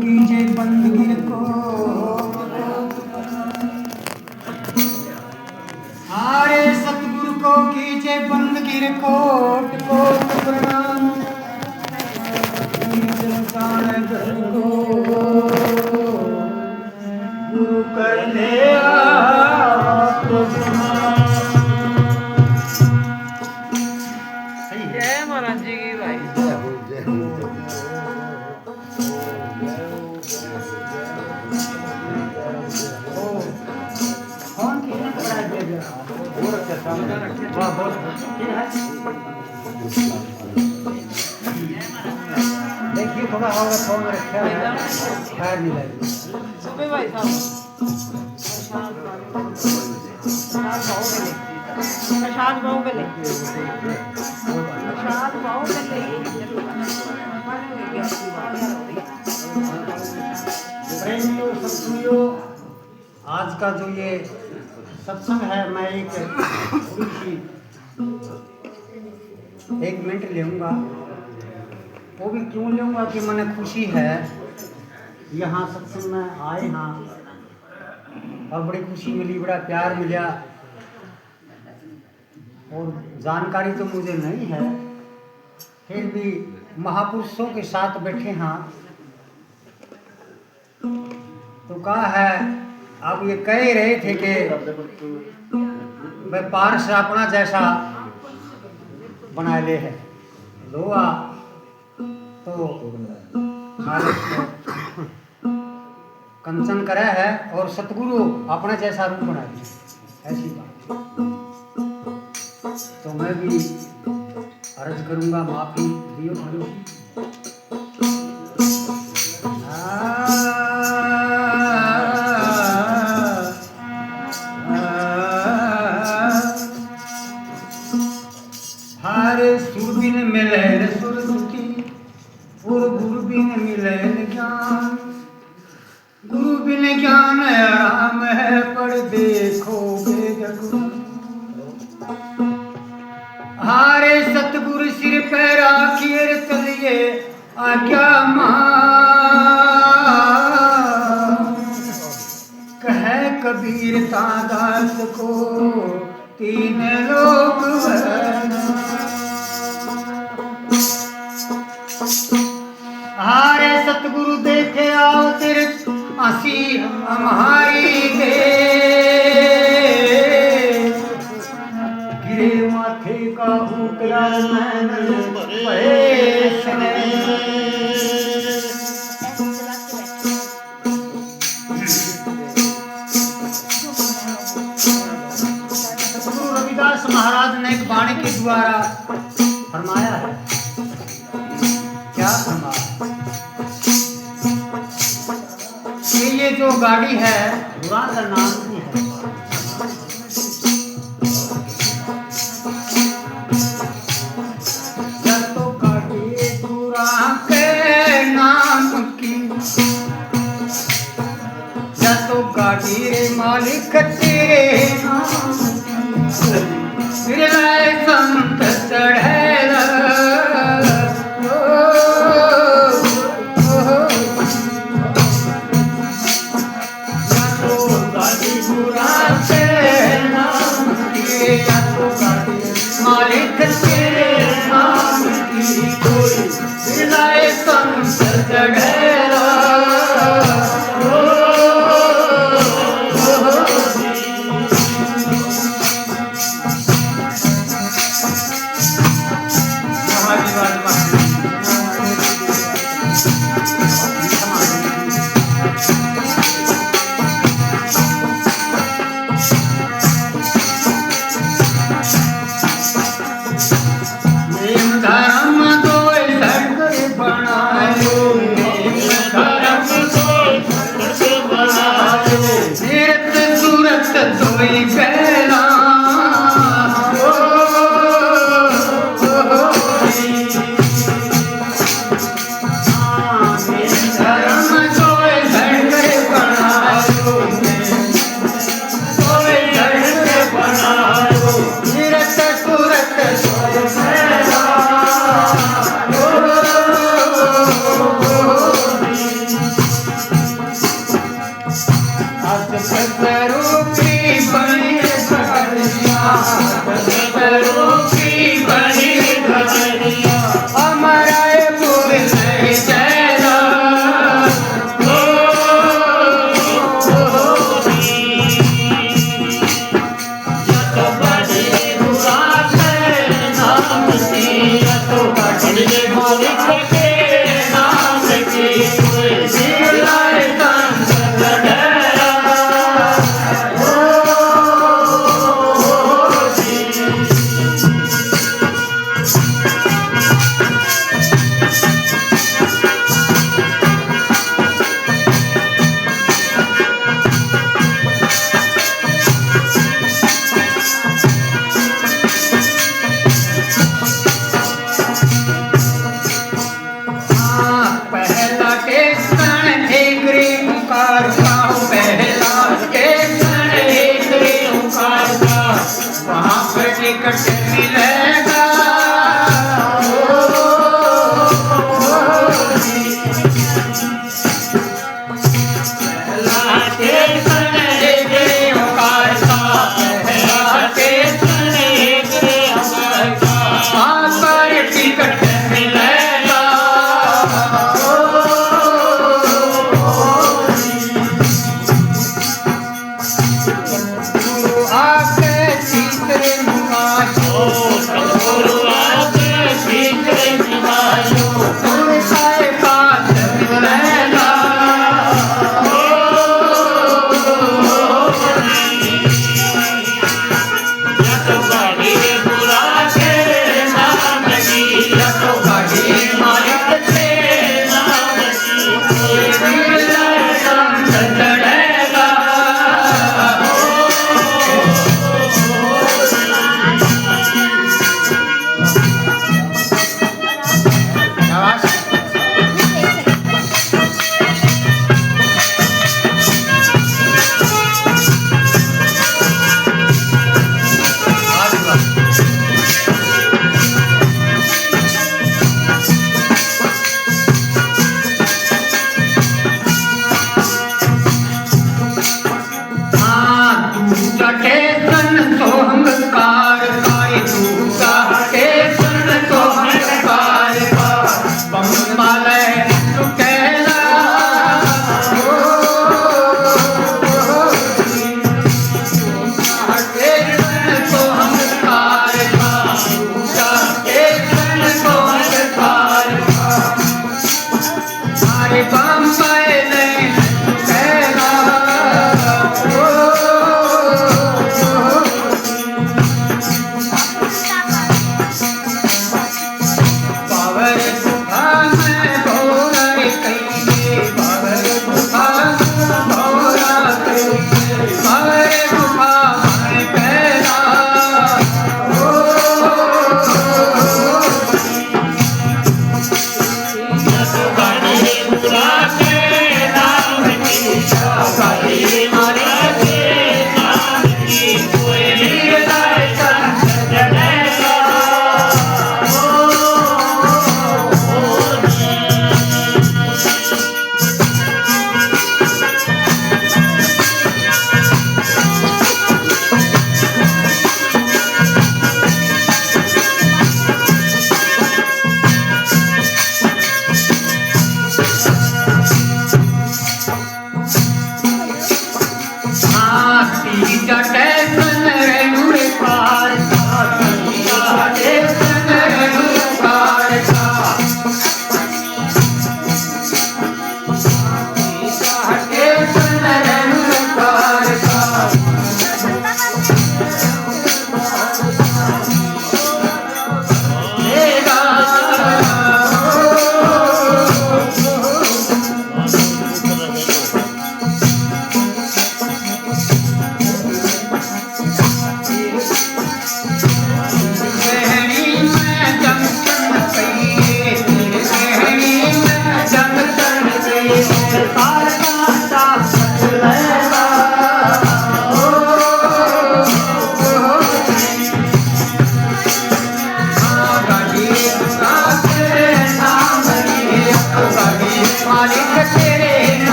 कीजे बंदगी को हारे सतगुरु को कीजे बंदगी कोट कोट प्रणाम गुरु कर ले जय महाराज जी की भाई देखिए थोड़ा होगा फोन रखा है खैर नहीं लगी सुबह भाई साहब प्रसाद भाव के लिए प्रसाद भाव के लिए प्रेमियों सत्संगियों आज का जो ये सत्संग है मैं एक थोड़ी सी 1 मिनट लूँगा वो भी क्यों लूँगा कि मैंने खुशी है यहाँ सत्संग में आए हाँ और बड़ी खुशी मिली बड़ा प्यार मिला और जानकारी तो मुझे नहीं है फिर भी महापुरुषों के साथ बैठे हाँ तो कहा है अब ये कह रहे थे कि व्यापार से अपना जैसा बना ले है लोहा तो कंचन करे है और सतगुरु अपना जैसा रूप बना ले ऐसी बात तो मैं भी अर्ज करूंगा माफी दियो भाई हारे सुर बिन मिले सुर दुखी और गुरु बिन मिले ज्ञान गुरु बिन ज्ञान आराम है पढ़ देखो बेजगु हारे सतगुरु सिर पे राखिए चलिए आज्ञा कहे कबीर दास को 3 लोग हारे सतगुरु देखे आओ तेरे आसी हमारी दे गिरे माथे का उतरा सतगुरु रविदास महाराज ने एक वाणी के द्वारा फरमाया है क्या फरमाया ये जो गाड़ी है बुरा का नाम भी है जब तो गाड़ी बुरा के नाम की जब तो गाड़ी रे मालिक तेरे नाम फिर लाए संत चढ़े मालिक तेरे नाम की कोई दिलाए संत चढ़ेरा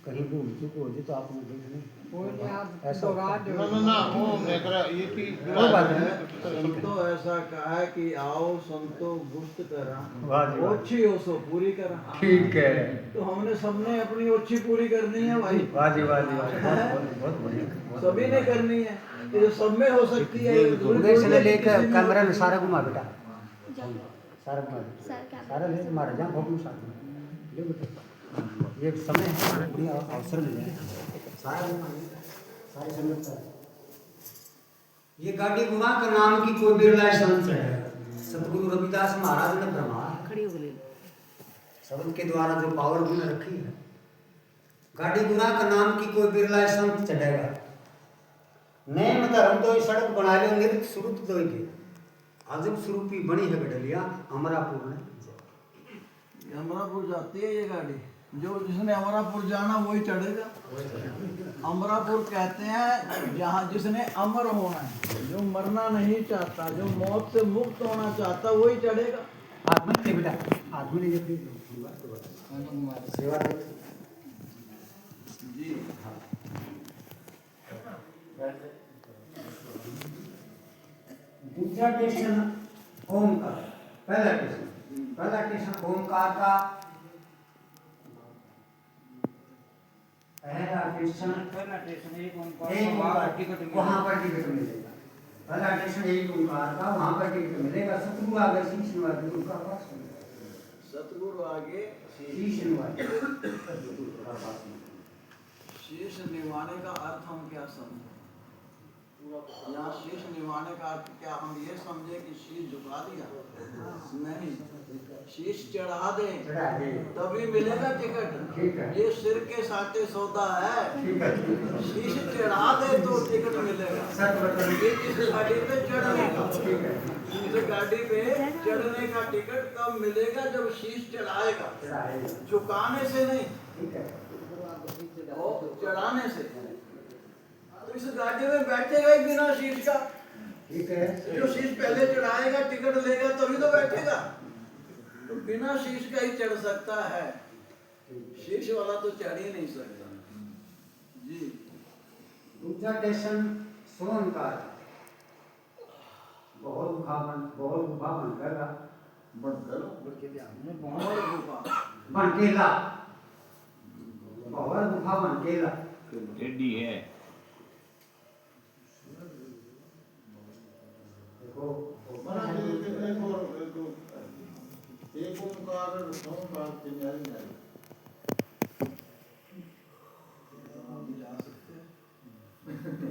कहीं भूल चूक हो जाए तो आप मुझे देख लें। कोई नहीं, आप ऐसा दोहरा दो। ना वो मैं कह रहा ये कि कोई बात नहीं। संतो ऐसा कहा कि आओ संतो गुप्त करा वाह जी वाह। ओछी हो सो पूरी करा। ठीक है। तो हमने सबने अपनी ओछी पूरी करनी है भाई, वाह जी वाह जी वाह। बहुत बढ़िया। सभी ने करनी है। ये जो सब में हो सकती है उधर से लेकर कैमरा में सारा घुमा बेटा, सारा घुमा सारा ले मारा जा फोटो साथ में ले बेटा। ये समय है, बढ़िया अवसर मिल जाए सारा घुमा सारे समय पर। ये गाड़ी घुमा का नाम की कोई बिरला संत है, सतगुरु रविदास महाराज ने फरमाया खड़ी हो गई। शब्द के द्वारा जो पावर गुण रखी है। गाड़ी गुना का नाम की कोई बिरला संत चढ़ेगा। नेम धर्म तो सड़क बना लो नित सुरुत दो के आजम स्वरूपी बनी है गडलिया अमरापुर में। अमरापुर जाती है ये गाड़ी, जो जिसने अमरापुर जाना वही चढ़ेगा। अमरापुर कहते हैं जहाँ जिसने अमर होना है, जो मरना नहीं चाहता, जो मौत से मुक्त होना चाहता वही चढ़ेगा। हाथ में ले बेटा, हाथ में ले जा प्लीज सेवा दे जी दूसरा स्टेशन ओमकार, पहला स्टेशन ओमकार का पहला स्टेशन एक ओमकार वहाँ पर टिकट मिलेगा। पहला स्टेशन एक ओमकार का वहाँ पर टिकट मिलेगा। सतगुरु आगे शीश निवास उनका पास सतगुरु आगे शीश निवास शीश निवाने का अर्थ हम क्या समझे? यहाँ शीश निवाने का अर्थ क्या हम ये समझे कि शीश झुका दिया? नहीं, शीश चढ़ा दे तभी मिलेगा टिकट। ये सिर के साथे सौदा है। शीश चढ़ा दे तो टिकट मिलेगा। ये इस गाड़ी पे चढ़ने का, इस गाड़ी पे चढ़ने का टिकट तब मिलेगा जब शीश चढ़ाएगा, झुकाने से नहीं और चढ़ाने से। तो इस गाड़ी में बैठेगा ही बिना शीश का। ठीक है, जो शीश पहले चढ़ाएगा टिकट लेगा तभी तो बैठेगा। तो बिना शीश का ही चढ़ सकता है, शीश वाला तो चढ़ ही नहीं सकता जी। दूसरा स्टेशन सोनकार, बहुत गुफा बनकर बनकेला बहुत गुफा बनकेला टेढ़ी है। देखो एक ओमकार सोमकार तीन नहीं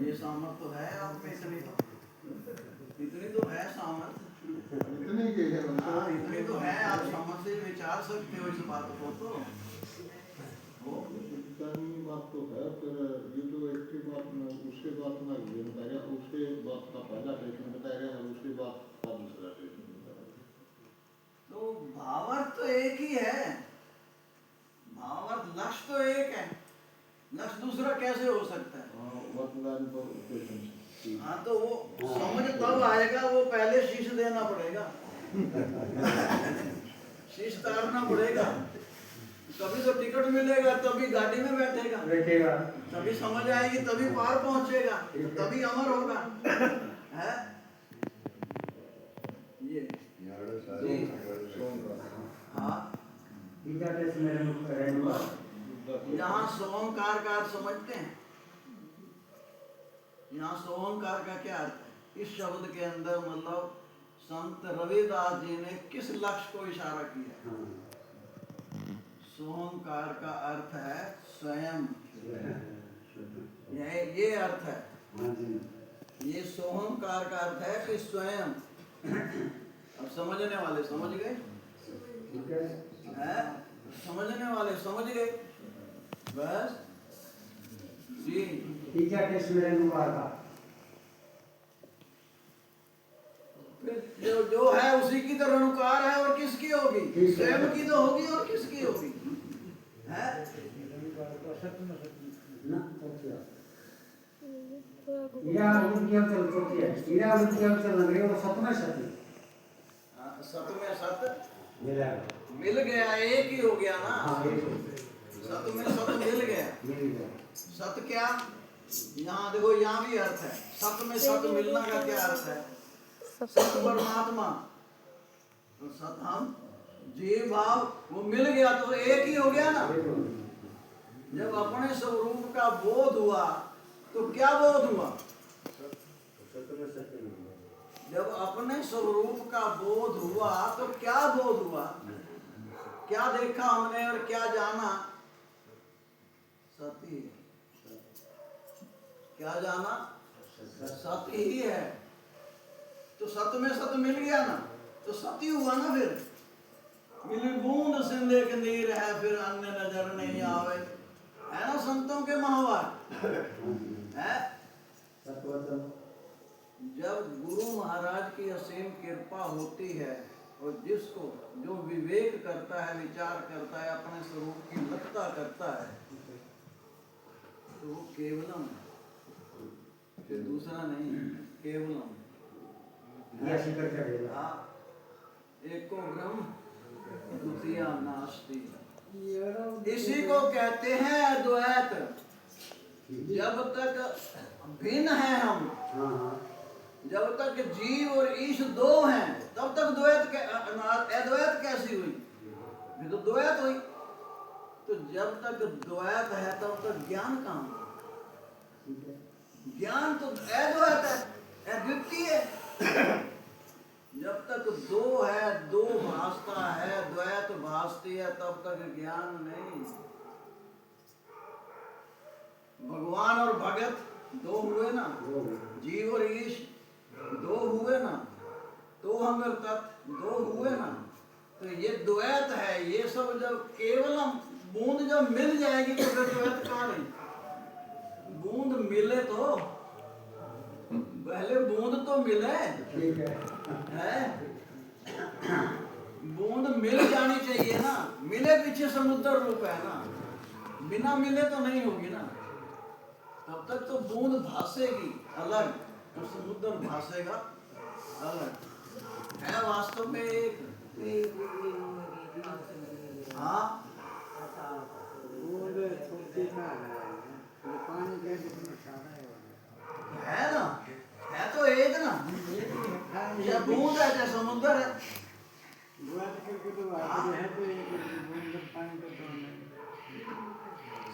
ये सामर्थ तो है आप पे, इतनी तो है सामर्थ, इतनी के है हाँ इतनी तो है। आप समझ से विचार सकते हो इस बात को। तो बात तो है, फिर ये जो एक की बात में उसके बात में ये बताया, उसके बात का पहला स्टेशन बताया है, उसके बात का दूसरा स्टेशन बताया। तो भावार्थ तो एक ही है, भावार्थ लक्ष्य तो एक है, लक्ष्य दूसरा कैसे हो सकता है? वर्तमान पर स्टेशन। हाँ तो वो समझ तब आएगा, वो पहले शीश देना पड़ेगा, शीश तारना पड़ेगा, तभी तो टिकट मिलेगा, तभी गाड़ी में बैठेगा, तभी समझ आएगी, तभी पार पहुंचेगा, तभी अमर होगा। है ये जी हाँ। यहाँ सोमकार का अर्थ समझते हैं? यहाँ सोमकार का क्या अर्थ है? इस शब्द के अंदर मतलब संत रविदास जी ने किस लक्ष्य को इशारा किया? सोमकार का अर्थ है स्वयं, ये अर्थ है। ये सोमकार का अर्थ है कि स्वयं। अब समझने वाले समझ गए, समझने वाले समझ गए बस जी। फिर जो है उसी की तो रणुकार है, और किसकी होगी? स्वयं की तो होगी, और किसकी होगी? है सत में सत मिल गया, एक ही हो गया ना। सत में सत मिल गया। सत क्या, यहाँ देखो यहाँ भी अर्थ है। सत में सत मिलना का क्या अर्थ है? सत परमात्मा, तो सत हम जीव भाव वो मिल गया तो एक ही हो गया ना। जब अपने स्वरूप का बोध हुआ तो क्या बोध हुआ? जब अपने स्वरूप का बोध हुआ तो क्या बोध हुआ? क्या देखा हमने और क्या जाना? सत्य ही है। क्या जाना? सत्य ही है। तो सत्य में सत्य मिल गया ना, तो सत्य हुआ ना। फिर मिली बूंद सिंधे के नीर है, फिर अन्य नजर नहीं आवे, है ना संतों के महावाक्य है। जब गुरु महाराज की असीम कृपा होती है और जिसको जो विवेक करता है, विचार करता है, अपने स्वरूप की लभता करता है, तो वो केवलम है, फिर दूसरा नहीं है, केवलम। एको ब्रह्म द्वितीया नास्ति, इसी को कहते हैं अद्वैत। जब तक भिन्न है हम, जब तक जीव और ईश दो हैं, तब तक अद्वैत कैसी हुई? फिर तो द्वैत हुई। तो जब तक द्वैत है तब तक ज्ञान कहाँ? ज्ञान तो अद्वैत है, अद्वितीय। जब तक दो है, दो भासता है, द्वैत भासती है, तब तक ज्ञान नहीं। भगवान और भगत दो हुए ना, जीव और ईश दो हुए ना, तो हम तत्व दो हुए ना। तो ये द्वैत है। ये सब जब केवलम बूंद जब मिल जाएगी तो फिर द्वैत कहाँ रही? बूंद मिले तो पहले बूंद तो मिले है, बूंद मिल जानी चाहिए ना। मिले पीछे समुद्र रूप है ना, बिना मिले तो नहीं होगी ना। तब तक तो बूंद भासेगी अलग और समुद्र भासेगा अलग। है वास्तव में एक। हाँ है ना, है तो एक ना। ये बूंद है चाहे समुद्र है।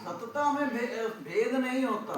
सतता में भेद नहीं होता।